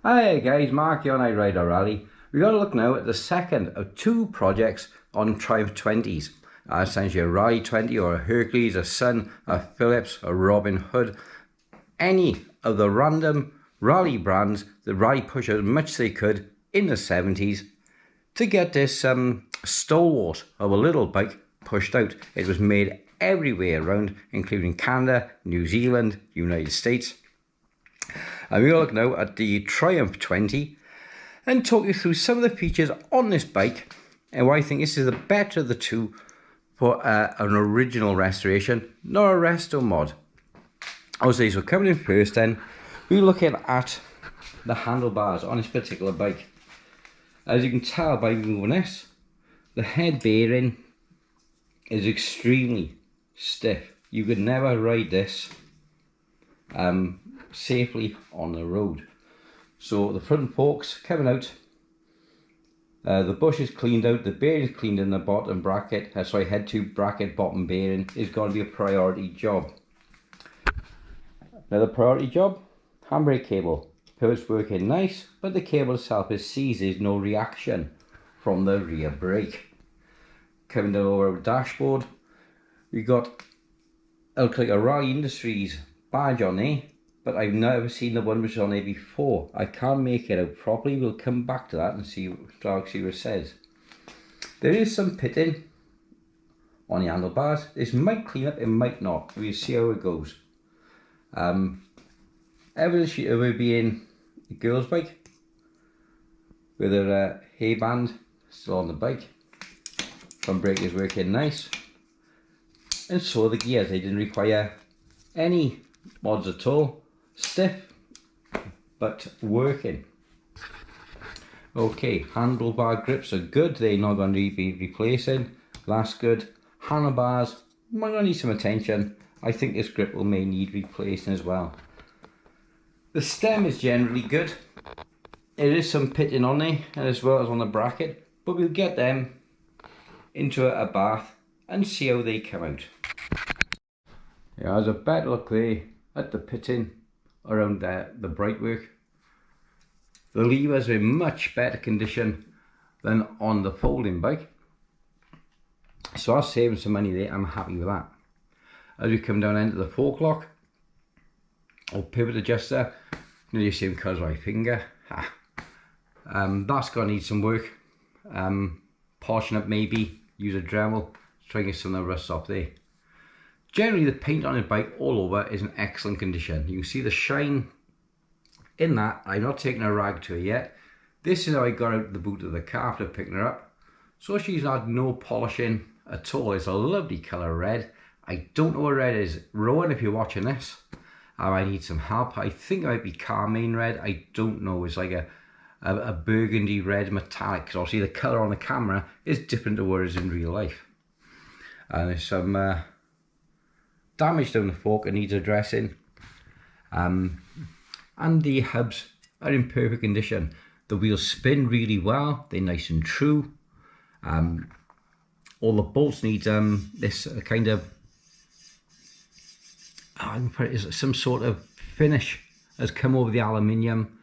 Hi guys, Mark here on I Ride a Raleigh. We're going to look now at the second of two projects on Triumph 20s. Essentially a Raleigh 20 or a Hercules, a Sun, a Phillips, a Robin Hood. Any of the random Raleigh brands that Raleigh pushed as much as they could in the 70s to get this stalwart of a little bike pushed out. It was made everywhere around, including Canada, New Zealand, United States. And we're going to look now at the Triumph 20 and talk you through some of the features on this bike and why I think this is the better of the two for an original restoration, not a resto mod. Okay, so coming in first then, we're looking at the handlebars on this particular bike. As you can tell by moving this, the head bearing is extremely stiff. You could never ride this safely on the road. So the front forks coming out, the bush is cleaned out, the bearing is cleaned in the bottom bracket, head tube bracket bottom bearing is going to be a priority job. Now the priority job, handbrake cable, pivots working nice, but the cable itself is seized, there's no reaction from the rear brake. Coming down over our dashboard, we got, it looks like a Raleigh Industries badge on there, but I've never seen the one which is on there before. I can't make it out properly. We'll come back to that and see what it says. There is some pitting on the handlebars. This might clean up, it might not. We'll see how it goes. Evidence it would be in a girl's bike with her hairband still on the bike. Front brake is working nice. And so the gears, they didn't require any mods at all. Stiff but working. Okay, handlebar grips are good, they're not going to be replacing. That's good. Handlebars might not need some attention. I think this grip may need replacing as well. The stem is generally good. There is some pitting on there as well as on the bracket, but we'll get them into a bath and see how they come out. Yeah, there's a better look there at the pitting around the brakework. The levers are in much better condition than on the folding bike, so I'm saving some money there. I'm happy with that. As we come down into the fork lock or pivot adjuster, nearly the same colour as my finger. That's going to need some work, polishing up, maybe use a Dremel to try and get some of the rust off there. Generally the paint on the bike all over is in excellent condition. You can see the shine in that. I'm not taking a rag to it yet. This is how I got out the boot of the car after picking her up. So she's had no polishing at all. It's a lovely colour red. I don't know what red is. Rowan, if you're watching this, I need some help. I think it might be carmine red. I don't know. It's like a burgundy red metallic. So obviously the colour on the camera is different to what it is in real life. And there's some damage down the fork and needs addressing, and the hubs are in perfect condition. The wheels spin really well, they're nice and true. All the bolts need this kind of some sort of finish has come over the aluminium,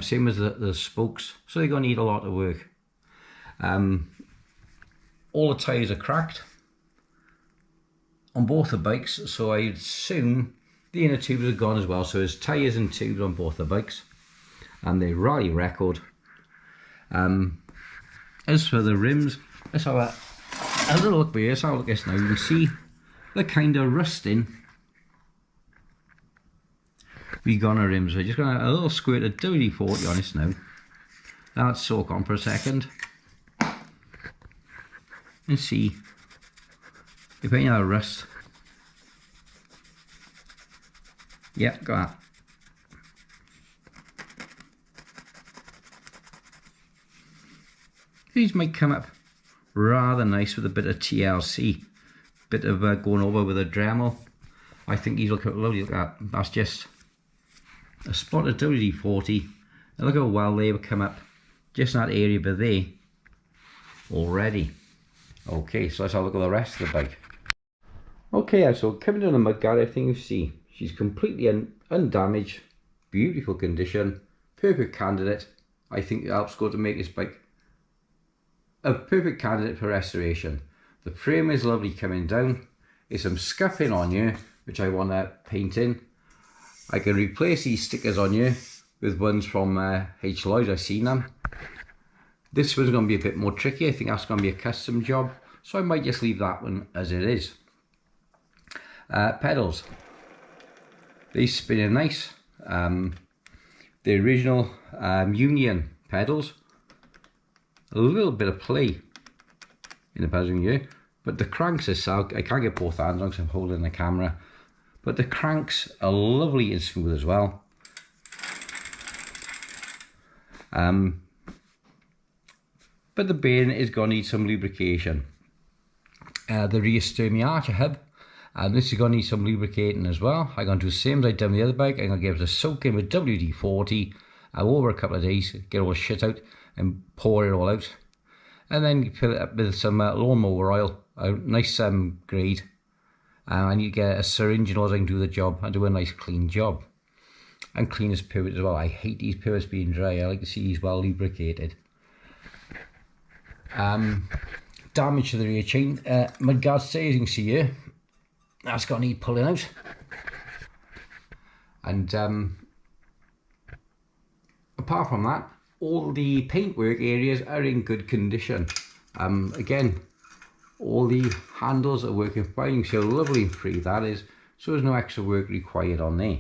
same as the spokes, so they're going to need a lot of work. All the tyres are cracked on both the bikes, so I assume the inner tubes are gone as well. So there's tyres and tubes on both the bikes, and the Raleigh record. As for the rims, let's have a little look here. Let's have a look at this now. You can see the kind of rusting we got on our rims. We're just going to a little squirt of WD-40 on this now. Let's soak on for a second and see if any other rust. Yeah, got that. These might come up rather nice with a bit of TLC, bit of going over with a Dremel. I think these look lovely. Look at that. That's just a spot of WD-40, and look how well they would come up just in that area by there already. Okay, so let's have a look at the rest of the bike. Okay, so coming down the mudguard, everything you see, she's completely undamaged, beautiful condition, perfect candidate. I think it helps go to make this bike a perfect candidate for restoration. The frame is lovely coming down. There's some scuffing on here which I want to paint in. I can replace these stickers on here with ones from H. Lloyd. I've seen them. This one's going to be a bit more tricky. I think that's going to be a custom job, so I might just leave that one as it is. Pedals. They spinning nice. The original Union pedals. A little bit of play in the pedals here, but the cranks itself, I can't get both hands on because I'm holding the camera, but the cranks are lovely and smooth as well. But the bearing is going to need some lubrication. The rear steering archer hub, and this is going to need some lubricating as well. I'm going to do the same as I've done with the other bike. I'm going to give it a soak in with WD-40 over a couple of days, get all the shit out and pour it all out. And then fill it up with some lawnmower oil, a nice grade. I need to get a syringe in order I can do the job and do a nice clean job. And clean as pivots as well. I hate these pivots being dry. I like to see these well lubricated. Damage to the rear chain. Mudguard stay, as you can see here, that's going to need pulling out. And apart from that, all the paintwork areas are in good condition. Again, all the handles are working fine. You can see how lovely and free that is, so there's no extra work required on there.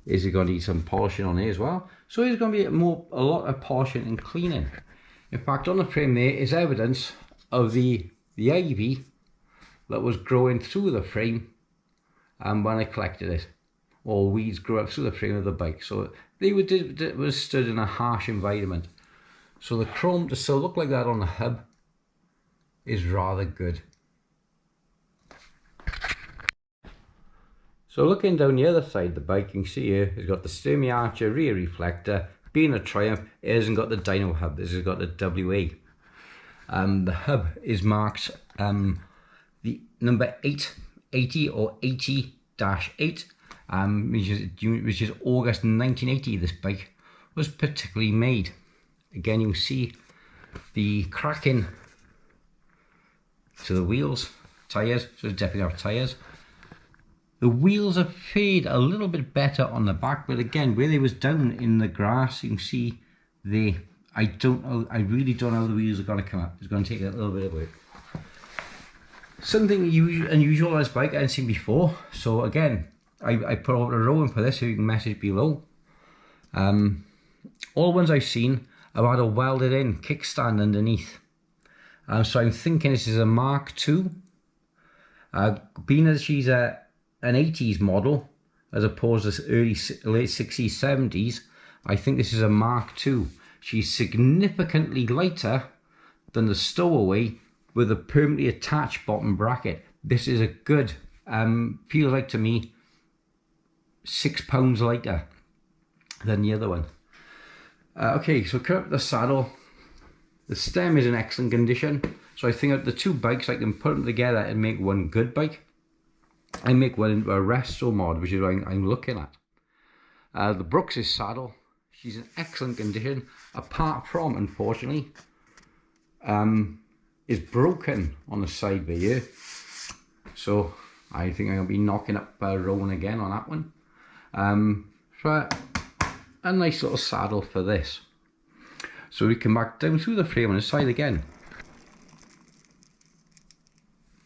Is it going to need some polishing on there as well? So there's going to be a lot of polishing and cleaning. In fact, on the frame there is evidence of the ivy that was growing through the frame when I collected it, or weeds grew up through the frame of the bike. So they were stood in a harsh environment. So the chrome to still look like that on the hub is rather good. So looking down the other side of the bike, you can see here it's got the Sturmey Archer rear reflector. Being a Triumph, it hasn't got the dyno hub. This has got the WA. The hub is marked the number 880 or 80-8, which is August 1980. This bike was particularly made. Again, you can see the cracking to the wheels, tyres, so it's definitely have tyres. The wheels are fade a little bit better on the back, but again, where they was down in the grass, you can see I really don't know how the wheels are going to come up. It's going to take a little bit of work. Something unusual on this bike I hadn't seen before. So again, I put out a rowing for this, so you can message below. All the ones I've seen have had a welded in kickstand underneath. So I'm thinking this is a Mark II. Being that she's an 80s model as opposed to late 60s, 70s, I think this is a Mark II. She's significantly lighter than the Stowaway with a permanently attached bottom bracket. This is a good, feels like to me, 6 pounds lighter than the other one. Okay, so cut up the saddle. The stem is in excellent condition. So I think of the two bikes, I can put them together and make one good bike. I make one into a resto mod, which is what I'm looking at. The Brooks' saddle, she's in excellent condition, apart from, unfortunately, is broken on the side by here. So I think I'm going to be knocking up Rowan again on that one. For a nice little saddle for this. So we come back down through the frame on the side again.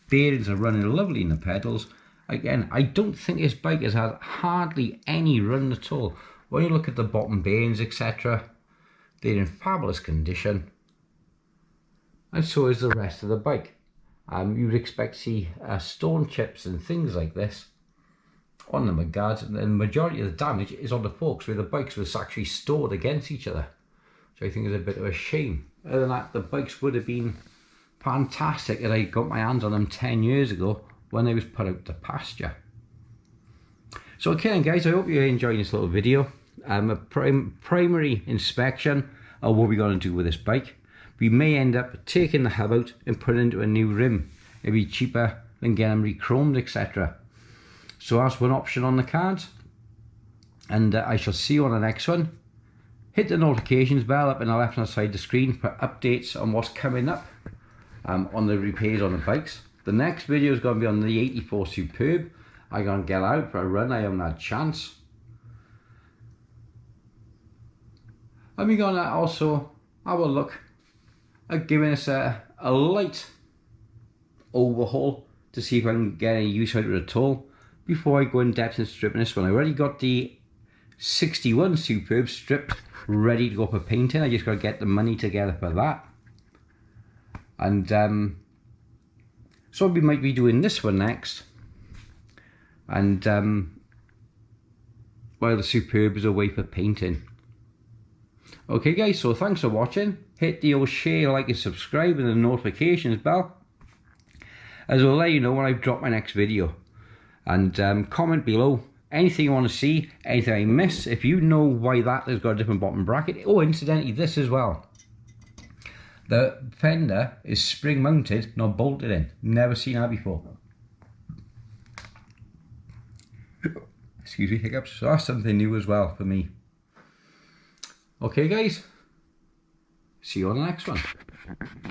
Bearings are running lovely in the pedals. Again, I don't think this bike has had hardly any run at all. When you look at the bottom bearings, etc., they're in fabulous condition. And so is the rest of the bike. You'd expect to see stone chips and things like this on the mudguards, and the majority of the damage is on the forks where the bikes was actually stored against each other, which I think is a bit of a shame. Other than that, the bikes would have been fantastic if I got my hands on them 10 years ago when they was put out to pasture. So okay then guys, I hope you're enjoying this little video. A primary inspection of what we're going to do with this bike. We may end up taking the hub out and putting it into a new rim. It'd be cheaper than getting them re-chromed, etc. So that's one option on the cards. And I shall see you on the next one. hit the notifications bell up in the left hand side of the screen for updates on what's coming up on the repairs on the bikes. The next video is going to be on the 84 Superb. I'm going to get out for a run, I haven't had a chance. And we're going to also have a look at giving us a light overhaul to see if I can get any use out of it at all before I go in depth and stripping this one. I already got the 61 Superb stripped, ready to go for painting. I just got to get the money together for that. And so we might be doing this one next. And while the Superb is away for painting. Okay guys, so thanks for watching. Hit the old share, like and subscribe and the notifications bell, as will let you know when I drop my next video. And comment below anything you want to see, anything I miss. If you know why that has got a different bottom bracket. Oh, incidentally, this as well. The fender is spring mounted, not bolted in. Never seen that before. Excuse me, hiccups. So that's something new as well for me. Okay guys, see you on the next one.